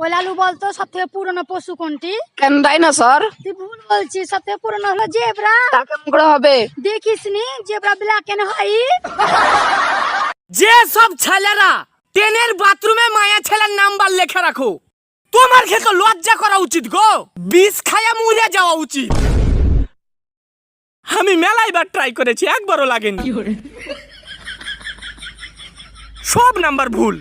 ওই লালু বলতো সব থেকে পুরনো পশু কোনটি? কেন ডাইনোসর? তুই ভুল বলছিস, সব থেকে পুরনো হলো জেব্রা। তা কেমন করে হবে? দেখিসনি জেব্রা ব্ল্যাক এন্ড হোয়াইট? যে সব ছেলেরা ট্রেনের বাথরুমে মায়া ছেলের নাম্বার লেখা রাখো, তোমার ক্ষেত্রে লজ্জা করা উচিত গো। বিষ খায়া মরে যাওয়া উচিত। আমি মেলাইবার ট্রাই করেছি, একবারও লাগেনি। সব নাম্বার ভুল।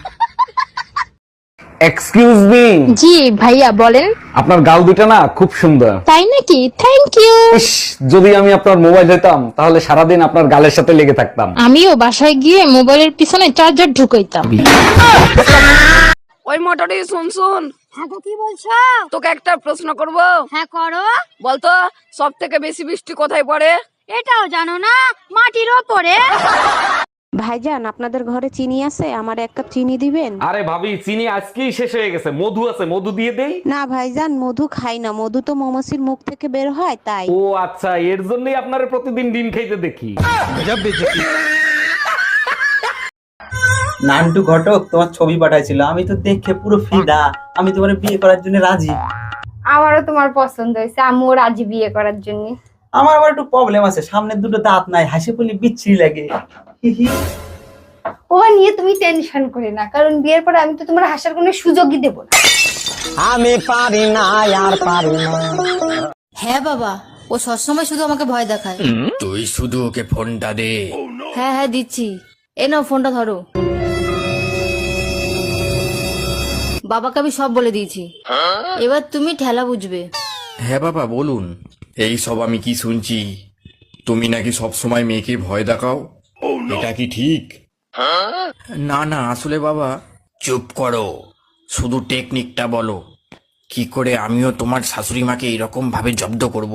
Excuse me. জি ভাইয়া বলেন। আপনার গাল দুটো না খুব সুন্দর। তাই নাকি? Thank you. ইস, যদি আমি আপনার মোবাইল হতাম তাহলে সারাদিন আপনার গালের সাথে লেগে থাকতাম। আমিও বাসায় গিয়ে মোবাইলের পিছনে চার্জার ঢুকাইতাম। ওই মোটরে শুন। হ্যাঁ গো, কি বলছো? তোকে একটা প্রশ্ন করব। হ্যাঁ করো। বলতো সব থেকে বেশি বৃষ্টি কোথায় পড়ে? এটাও জানো না? মাটির ওপরে। ভাইজান আপনাদের ঘরে চিনি আছে? আমার এক কাপ চিনি দিবেন? আরে ভাবি, চিনি আজকেই শেষ হয়ে গেছে। মধু আছে, মধু দিয়ে দেই। না ভাইজান, মধু খাই না, মধু তো মৌমাছির মুখ থেকে বের হয় তাই। ও আচ্ছা, এর জন্যই আপনারে প্রতিদিন ডিম খাইতে দেখি। নান্টু ঘটক তোমার ছবি পাঠাইছিল, আমি তো দেখে পুরো ফিদা। আমি তোমার বিয়ে করার জন্য রাজি। আমারও তোমার পছন্দ হয়েছে, আমিও রাজি বিয়ে করার জন্য। আমার আবার একটু প্রবলেম আছে, সামনের দুটো দাঁত নাই, হাসি পড়লে বিচ্ছিরি লাগে। ও নিয়ে তুমি টেনশন করে না, কারণ বিয়ের পরে আমি তো তোমার হাসার কোনো সুযোগই দেব না। আমি পারি না আর পারি না। হ্যাঁ বাবা, ও সবসময় শুধু আমাকে ভয় দেখায়। তুই শুধু ওকে ফোনটা দে। হ্যাঁ হ্যাঁ দিচ্ছি, এ নাও ফোনটা ধরো। বাবাকে আমি সব বলে দিয়েছি, এবার তুমি ঠেলা বুঝবে। হ্যাঁ বাবা বলুন। এই সব আমি কি শুনছি? তুমি নাকি সব সময় মেয়েকে ভয় দেখাও, এটা কি ঠিক? না না, আসলে বাবা। চুপ করো, শুধু টেকনিকটা বলো, কি করে আমিও তোমার শাশুড়ি মাকে এরকম ভাবে জব্দ করব।